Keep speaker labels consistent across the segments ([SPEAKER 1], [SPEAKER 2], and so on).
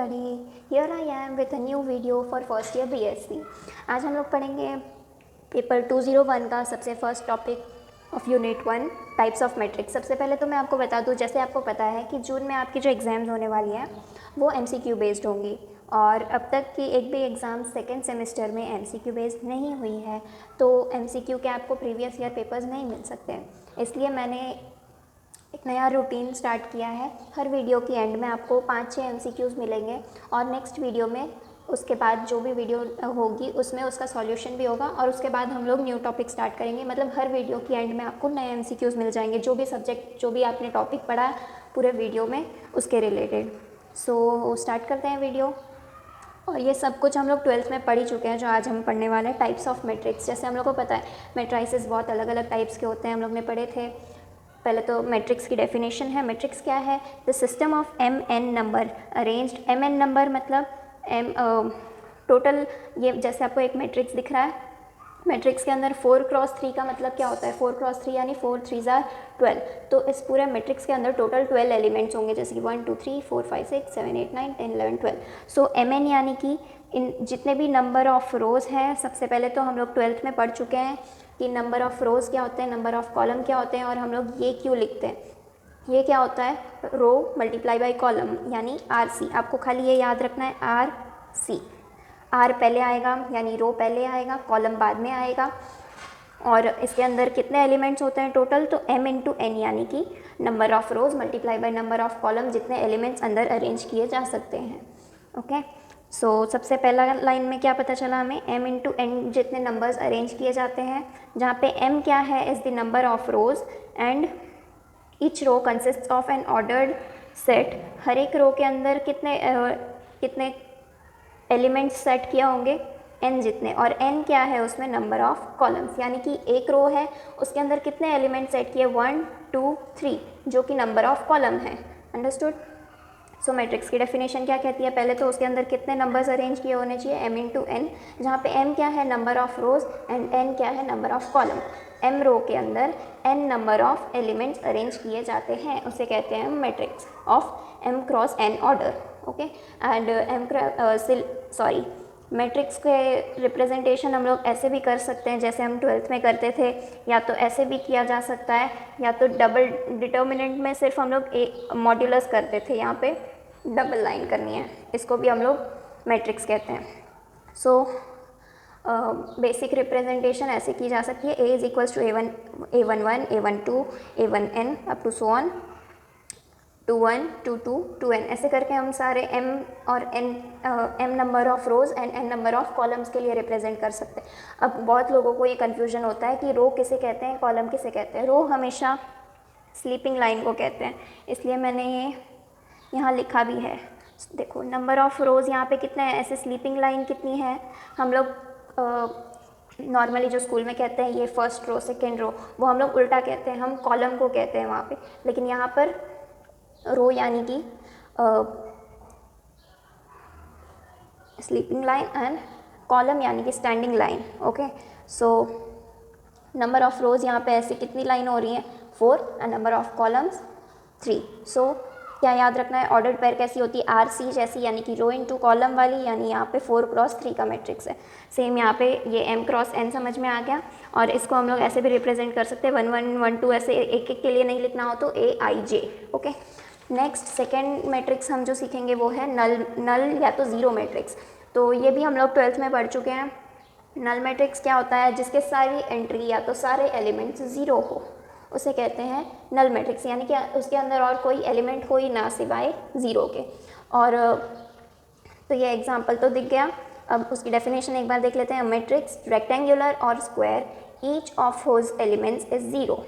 [SPEAKER 1] everybody, here I am with a new video for first year BSc। आज हम लोग पढ़ेंगे पेपर 201 का सबसे first topic of unit 1 types of matrix. सबसे पहले तो मैं आपको बता दूं, जैसे आपको पता है कि जून में आपकी जो एग्ज़ाम्स होने वाली हैं वो MCQ बेस्ड होंगी, और अब तक की एक भी एग्ज़ाम सेकेंड सेमेस्टर में MCQ बेस्ड नहीं हुई है, तो MCQ के आपको प्रीवियस ईयर पेपर्स नहीं मिल सकते। इसलिए मैंने एक नया रूटीन स्टार्ट किया है। हर वीडियो की एंड में आपको 5-6 MCQs मिलेंगे, और नेक्स्ट वीडियो में उसके बाद जो भी वीडियो होगी उसमें उसका सॉल्यूशन भी होगा, और उसके बाद हम लोग न्यू टॉपिक स्टार्ट करेंगे। मतलब हर वीडियो की एंड में आपको नए MCQs मिल जाएंगे, जो भी सब्जेक्ट, जो भी आपने टॉपिक पढ़ा है पूरे वीडियो में उसके रिलेटेड। सो स्टार्ट करते हैं वीडियो। और ये सब कुछ हम लोग 12th में पढ़ ही चुके हैं। जो आज हम पढ़ने वाले हैं टाइप्स ऑफ मैट्रिक्स, जैसे हम लोग को पता है मैट्राइसेस बहुत अलग अलग टाइप्स के होते हैं, हम लोग ने पढ़े थे। पहले तो मैट्रिक्स की डेफिनेशन है। मैट्रिक्स क्या है? The system of mn number arranged, mn number मतलब टोटल, ये जैसे आपको एक मैट्रिक्स दिख रहा है, मैट्रिक्स के अंदर 4x3 का मतलब क्या होता है? 4x3 यानी 4 3 12। तो इस पूरे मैट्रिक्स के अंदर टोटल 12 एलिमेंट्स होंगे, जैसे कि 1 2 3 4 5 6 7 8 9 10 11 12। सो mn यानी कि इन जितने भी नंबर ऑफ रोज़ हैं, सबसे पहले तो हम लोग 12th में पढ़ चुके हैं कि नंबर ऑफ़ रोज़ क्या होते हैं, नंबर ऑफ़ कॉलम क्या होते हैं, और हम लोग ये क्यों लिखते हैं। ये क्या होता है? रो मल्टीप्लाई बाई कॉलम यानी RC। आपको खाली ये याद रखना है, RC। R पहले आएगा यानी रो पहले आएगा, कॉलम बाद में आएगा। और इसके अंदर कितने एलिमेंट्स होते हैं टोटल? तो m इंटू n यानी कि number of rows multiply by number of column, जितने एलिमेंट्स अंदर अरेंज किए जा सकते हैं। ओके, सो सबसे पहला लाइन में क्या पता चला हमें? m इंटू n जितने नंबर्स अरेंज किए जाते हैं, जहाँ पे m क्या है? Is the number of rows and each row consist of an ordered set. हर एक रो के अंदर कितने एलिमेंट्स सेट किए होंगे? n जितने, और n क्या है? उसमें नंबर ऑफ़ कॉलम्स, यानी कि एक रो है उसके अंदर कितने एलिमेंट्स सेट किए? 1 2 3, जो कि नंबर ऑफ़ कॉलम है। अंडरस्टूड? सो मैट्रिक्स की डेफिनेशन क्या कहती है? पहले तो उसके अंदर कितने नंबर्स अरेंज किए होने चाहिए? m इंटू n, जहाँ पे m क्या है? Number of rows, and n क्या है? Number of column. m row के अंदर n number of elements arrange किए जाते हैं, उसे कहते हैं matrix of m cross n order. Okay, and matrix के रिप्रेजेंटेशन हम लोग ऐसे भी कर सकते हैं जैसे हम 12th में करते थे, या तो ऐसे भी किया जा सकता है, या तो डबल डिटर्मिनेंट में सिर्फ हम लोग एक मॉड्यूलस करते थे, यहाँ पे डबल लाइन करनी है, इसको भी हम लोग मैट्रिक्स कहते हैं। सो बेसिक रिप्रेजेंटेशन ऐसे की जा सकती है, A is equals to A11 A12 A1n up to so on 2 1 2 2 2n, ऐसे करके हम सारे m और m number of rows and n number of columns के लिए रिप्रेजेंट कर सकते हैं। अब बहुत लोगों को ये कन्फ्यूजन होता है कि रो किसे कहते हैं, कॉलम किसे कहते हैं। रो हमेशा स्लीपिंग लाइन को कहते हैं, इसलिए मैंने ये यहाँ लिखा भी है। देखो नंबर ऑफ़ रोज़ यहाँ पे कितने हैं, ऐसे स्लीपिंग लाइन कितनी है? हम लोग नॉर्मली जो स्कूल में कहते हैं ये फर्स्ट रो सेकेंड रो, वो हम लोग उल्टा कहते हैं, हम कॉलम को कहते हैं वहाँ पे। लेकिन यहाँ पर रो यानी कि स्लीपिंग लाइन, एंड कॉलम यानी कि standing line. Okay, so number of rows यहाँ पे ऐसे कितनी लाइन हो रही है? 4, and number of columns 3। So क्या याद रखना है? ऑर्डर्ड पेयर कैसी होती है? RC जैसी, यानी कि रो इंटू कॉलम वाली, यानी यहाँ पे 4x3 का मैट्रिक्स है। सेम यहाँ पे ये m क्रॉस n समझ में आ गया, और इसको हम लोग ऐसे भी रिप्रेजेंट कर सकते हैं 1 1 1 2, ऐसे एक एक के लिए नहीं लिखना हो तो AIJ। Okay, next second matrix हम जो सीखेंगे वो है नल या तो ज़ीरो मैट्रिक्स। तो ये भी हम लोग 12th में पढ़ चुके हैं। नल मैट्रिक्स क्या होता है? जिसके सारी एंट्री या तो सारे एलिमेंट्स ज़ीरो हो, उसे कहते हैं नल मैट्रिक्स, यानी कि उसके अंदर और कोई एलिमेंट हो ही ना सिवाय ज़ीरो के। और तो ये एग्जांपल तो दिख गया। अब उसकी डेफिनेशन एक बार देख लेते हैं। मैट्रिक्स रेक्टेंगुलर और square each of whose elements is zero.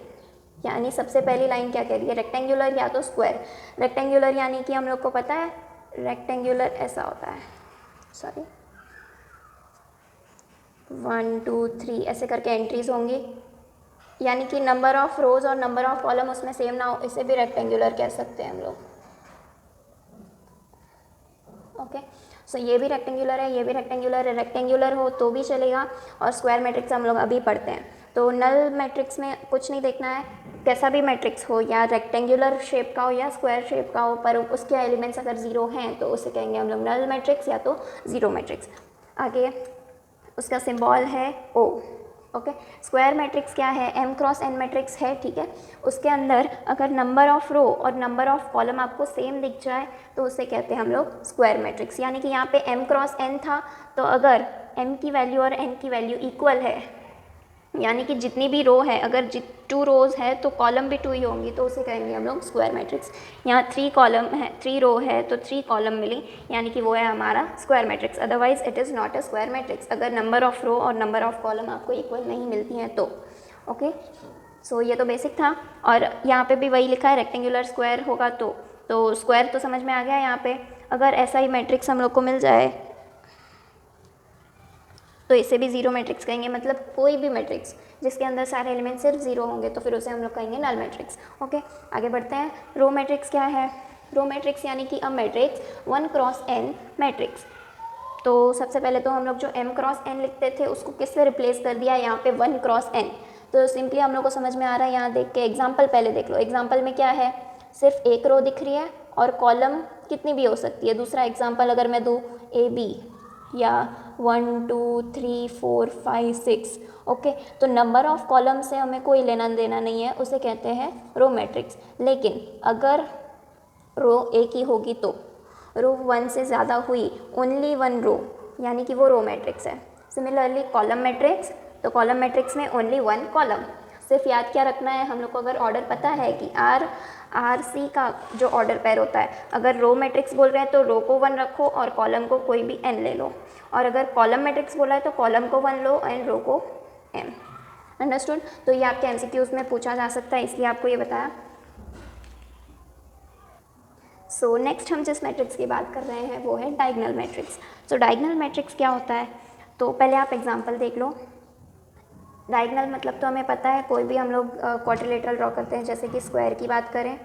[SPEAKER 1] यानी सबसे पहली लाइन क्या कह रही है? रेक्टेंगुलर या तो स्क्वायर। रेक्टेंगुलर यानी कि हम लोग को पता है रेक्टेंगुलर ऐसा होता है, सॉरी 1 2 3 ऐसे करके एंट्रीज होंगी, यानी कि नंबर ऑफ़ रोज़ और नंबर ऑफ़ कॉलम उसमें सेम ना हो, इसे भी रेक्टेंगुलर कह सकते हैं हम लोग। ओके, सो ये भी रेक्टेंगुलर है, ये भी रेक्टेंगुलर है। रेक्टेंगुलर हो तो भी चलेगा, और स्क्वायर मैट्रिक्स हम लोग अभी पढ़ते हैं। तो नल मैट्रिक्स में कुछ नहीं देखना है, कैसा भी मैट्रिक्स हो, या रेक्टेंगुलर शेप का हो या स्क्वायर शेप का हो, पर उसके एलिमेंट्स अगर ज़ीरो हैं तो उसे कहेंगे हम लोग नल मैट्रिक्स या तो ज़ीरो मैट्रिक्स। आगे उसका सिंबल है ओ। ओके, स्क्वायर मैट्रिक्स क्या है, m क्रॉस n मैट्रिक्स है, ठीक है। उसके अंदर अगर नंबर ऑफ रो और नंबर ऑफ कॉलम आपको सेम दिख जाए तो उसे कहते हैं हम लोग स्क्वायर मैट्रिक्स। यानी कि यहाँ पे m क्रॉस n था, तो अगर m की वैल्यू और n की वैल्यू इक्वल है, यानी कि जितनी भी रो है, अगर 2 रोज़ है तो कॉलम भी 2 ही होंगी, तो उसे कहेंगे हम लोग स्क्वायर मैट्रिक्स। यहाँ 3 कॉलम है, 3 रो है तो 3 कॉलम मिली, यानी कि वो है हमारा square matrix. Otherwise it is not a square matrix, अगर नंबर ऑफ रो और नंबर ऑफ कॉलम आपको इक्वल नहीं मिलती हैं तो। ओके, सो ये तो बेसिक था। और यहाँ पे भी वही लिखा है, रेक्टेंगुलर स्क्वायर होगा तो स्क्वायर तो समझ में आ गया। यहाँ पे अगर ऐसा ही मैट्रिक्स हम लोग को मिल जाए तो इसे भी ज़ीरो मैट्रिक्स कहेंगे, मतलब कोई भी मैट्रिक्स जिसके अंदर सारे एलिमेंट सिर्फ ज़ीरो होंगे तो फिर उसे हम लोग कहेंगे नल मैट्रिक्स। ओके, आगे बढ़ते हैं। रो मैट्रिक्स क्या है, रो मैट्रिक्स यानी कि a matrix 1 cross n matrix. तो सबसे पहले तो हम लोग जो m क्रॉस n लिखते थे उसको किससे रिप्लेस कर दिया, यहाँ पे 1 क्रॉस n। तो सिंपली हम लोग को समझ में आ रहा है, यहाँ देख के एग्जाम्पल पहले देख लो। एग्जाम्पल में क्या है, सिर्फ एक रो दिख रही है और कॉलम कितनी भी हो सकती है। दूसरा एग्जाम्पल अगर मैं दूँ AB या 1 2 3 4 5 6, ओके, तो नंबर ऑफ कॉलम से हमें कोई लेना देना नहीं है, उसे कहते हैं रो मैट्रिक्स। लेकिन अगर रो एक ही होगी तो रो 1 से ज़्यादा हुई, ओनली 1 रो, यानी कि वो रो मैट्रिक्स है। सिमिलरली कॉलम मैट्रिक्स, तो कॉलम मैट्रिक्स में ओनली 1 कॉलम। सिर्फ याद क्या रखना है, हम लोग को अगर ऑर्डर पता है कि RC का जो ऑर्डर पेयर होता है, अगर रो मैट्रिक्स बोल रहे हैं तो रो को 1 रखो और कॉलम को कोई भी n ले लो, और अगर कॉलम मैट्रिक्स बोला है तो कॉलम को 1 लो एंड रो को m। अंडरस्टूड। तो ये आपके MCQs में पूछा जा सकता है, इसलिए आपको ये बताया। सो नेक्स्ट हम जिस मैट्रिक्स की बात कर रहे हैं वो है डायगोनल मैट्रिक्स। सो डायगोनल मैट्रिक्स क्या होता है, तो पहले आप एग्जांपल देख लो। डायगोनल मतलब तो हमें पता है, कोई भी हम लोग क्वाड्रिलेटरल ड्रॉ करते हैं, जैसे कि स्क्वायर की बात करें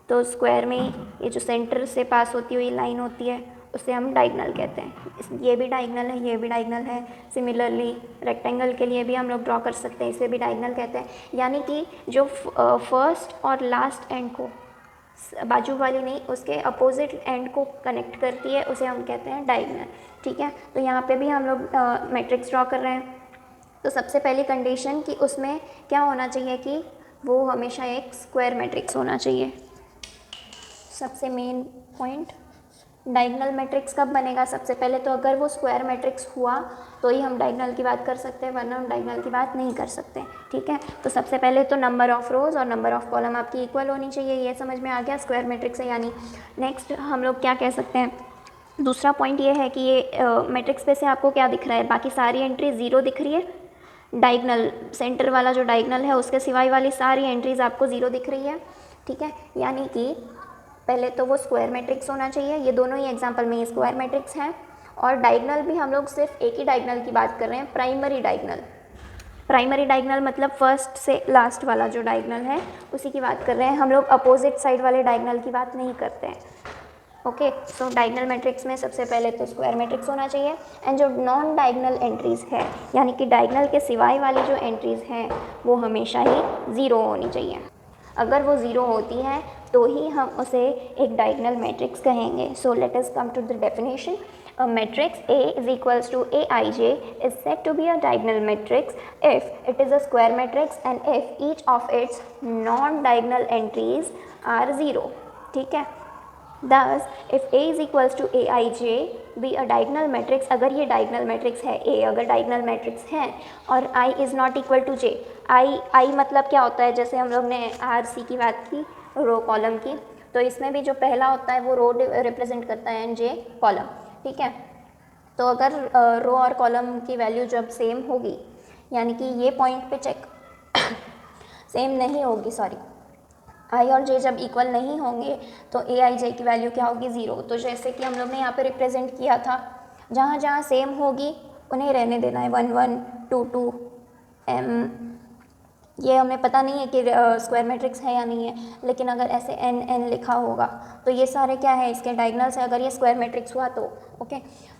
[SPEAKER 1] तो स्क्वायर में ये जो सेंटर से पास होती हुई लाइन होती है उसे हम डायगोनल कहते हैं। ये भी डायगोनल है, ये भी डायगोनल है। सिमिलरली रेक्टेंगल के लिए भी हम लोग ड्रॉ कर सकते हैं, इसे भी डायगोनल कहते हैं। यानी कि जो फर्स्ट और लास्ट एंड को, बाजू वाली नहीं, उसके अपोजिट एंड को कनेक्ट करती है, उसे हम कहते हैं डायगोनल। ठीक है, तो यहाँ पे भी हम लोग मैट्रिक्स ड्रॉ कर रहे हैं। तो सबसे पहली कंडीशन कि उसमें क्या होना चाहिए कि वो हमेशा एक स्क्वायर मैट्रिक्स होना चाहिए। सबसे मेन पॉइंट, डायगोनल मैट्रिक्स कब बनेगा, सबसे पहले तो अगर वो स्क्वायर मैट्रिक्स हुआ तो ही हम डायगोनल की बात कर सकते हैं, वरना हम डायगोनल की बात नहीं कर सकते। ठीक है, तो सबसे पहले तो नंबर ऑफ रोज और नंबर ऑफ कॉलम आपकी इक्वल होनी चाहिए, ये समझ में आ गया स्क्वायर मैट्रिक्स है यानी। नेक्स्ट हम लोग क्या कह सकते हैं, दूसरा पॉइंट ये है कि ये मैट्रिक्स पे से आपको क्या दिख रहा है, बाकी सारी एंट्री ज़ीरो दिख रही है। डायगोनल सेंटर वाला जो डायगोनल है उसके सिवाय वाली सारी एंट्रीज आपको ज़ीरो दिख रही है। ठीक है, यानी कि पहले तो वो स्क्वायर मैट्रिक्स होना चाहिए। ये दोनों ही एग्जांपल में ये स्क्वायर मैट्रिक्स हैं। और डायगोनल भी हम लोग सिर्फ एक ही डायगोनल की बात कर रहे हैं, प्राइमरी डायगोनल। प्राइमरी डायगोनल मतलब फर्स्ट से लास्ट वाला जो डायगोनल है उसी की बात कर रहे हैं हम लोग, अपोजिट साइड वाले डायगोनल की बात नहीं करते हैं। ओके, सो डायगोनल मैट्रिक्स में सबसे पहले तो स्क्वायर मैट्रिक्स होना चाहिए। एंड जो नॉन डायगोनल एंट्रीज़ है, यानी कि डायगोनल के सिवाय वाली जो एंट्रीज़ हैं वो हमेशा ही ज़ीरो होनी चाहिए। अगर वो ज़ीरो होती है तो ही हम उसे एक डायगोनल मैट्रिक्स कहेंगे। So let us come to the definition. A matrix A is equals to Aij is said to be a diagonal matrix if it is a square matrix and if each of its non-diagonal entries are 0. ठीक है, Thus, if A is equals to Aij be a diagonal matrix, अगर ये diagonal matrix है, A अगर diagonal matrix है और I is not equal to J, I मतलब क्या होता है, जैसे हम लोग ने RC की बात की रो कॉलम की, तो इसमें भी जो पहला होता है वो रो रिप्रेजेंट करता है एंड J कॉलम। ठीक है, तो अगर रो और कॉलम की वैल्यू जब सेम होगी, यानी कि ये पॉइंट पे चेक सेम नहीं होगी, सॉरी, आई और जे जब इक्वल नहीं होंगे तो ए आई जे की वैल्यू क्या होगी, ज़ीरो। तो जैसे कि हम लोग ने यहाँ पे रिप्रेजेंट किया था, जहाँ जहाँ सेम होगी उन्हें रहने देना है, 1 1 2 2 m। ये हमें पता नहीं है कि स्क्वायर मैट्रिक्स है या नहीं है, लेकिन अगर ऐसे n n लिखा होगा तो ये सारे क्या है, इसके डायगोनल्स है। अगर ये स्क्वायर मैट्रिक्स हुआ तो ओके,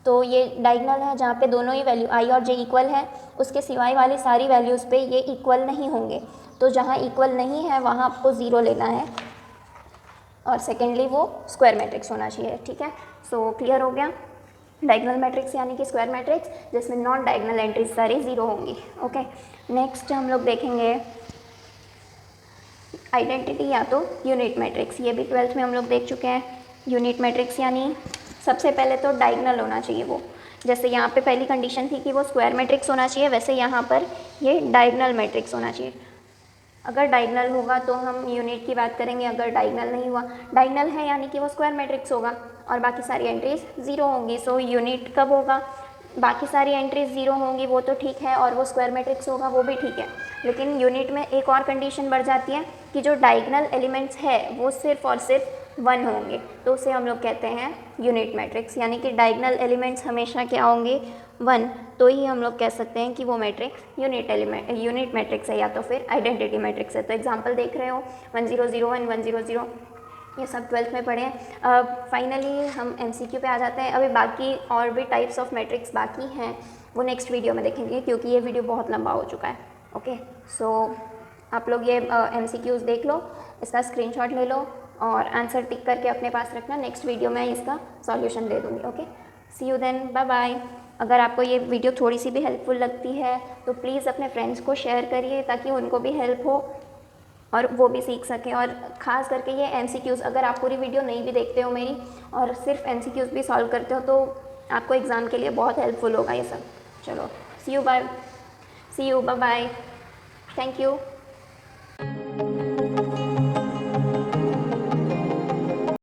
[SPEAKER 1] तो ये डायगोनल है जहाँ पे दोनों ही वैल्यू i और j इक्वल है, उसके सिवाय वाली सारी वैल्यूज़ पे ये इक्वल नहीं होंगे। तो जहाँ इक्वल नहीं है वहाँ आपको 0 लेना है, और सेकेंडली वो स्क्वायर मैट्रिक्स होना चाहिए, ठीक है। सो क्लियर हो गया। डायगोनल मैट्रिक्स यानी कि स्क्वायर मैट्रिक्स जिसमें नॉन डायगोनल एंट्रीज सारी 0 होंगी, ओके। नेक्स्ट हम लोग देखेंगे आइडेंटिटी या तो यूनिट मैट्रिक्स, ये भी 12th में हम लोग देख चुके हैं। यूनिट मैट्रिक्स यानी सबसे पहले तो डायगोनल होना चाहिए वो, जैसे यहाँ पे पहली कंडीशन थी कि वो स्क्वायर मैट्रिक्स होना चाहिए, वैसे यहाँ पर ये डायगोनल मैट्रिक्स होना चाहिए। अगर डायगोनल होगा तो हम यूनिट की बात करेंगे, अगर डायगोनल नहीं हुआ, डायगोनल है यानी कि वो स्क्वायर मैट्रिक्स होगा और बाकी सारी एंट्रीज 0 होंगी। सो यूनिट कब होगा, बाकी सारी एंट्रीज 0 होंगी वो तो ठीक है, और वो स्क्वायर मैट्रिक्स होगा वो भी ठीक है, लेकिन यूनिट में एक और कंडीशन बढ़ जाती है कि जो डायगोनल एलिमेंट्स है वो सिर्फ और सिर्फ 1 होंगे, तो उसे हम लोग कहते हैं यूनिट मैट्रिक्स, यानी कि डायगोनल एलिमेंट्स हमेशा क्या होंगे 1, तो ही हम लोग कह सकते हैं कि वो मैट्रिक्स यूनिट मैट्रिक्स है या तो फिर आइडेंटिटी मैट्रिक्स है। तो एग्जांपल देख रहे हो 1 0 0 1 1 0 0, ये सब 12th में पढ़े हैं। अब फाइनली हम MCQ पे आ जाते हैं। अभी बाकी और भी टाइप्स ऑफ मैट्रिक्स बाकी हैं, वो नेक्स्ट वीडियो में देखेंगे क्योंकि ये वीडियो बहुत लंबा हो चुका है, ओके। सो आप लोग ये MCQs देख लो, इसका स्क्रीनशॉट ले लो और आंसर टिक करके अपने पास रखना, नेक्स्ट वीडियो में इसका सॉल्यूशन दे दूँगी, okay. See you then, bye bye. अगर आपको ये वीडियो थोड़ी सी भी हेल्पफुल लगती है तो प्लीज़ अपने फ्रेंड्स को शेयर करिए ताकि उनको भी हेल्प हो और वो भी सीख सकें। और ख़ास करके ये MCQs, अगर आप पूरी वीडियो नहीं भी देखते हो मेरी और सिर्फ MCQs भी सॉल्व करते हो तो आपको एग्ज़ाम के लिए बहुत हेल्पफुल होगा ये सब। चलो, see you bye bye, thank you.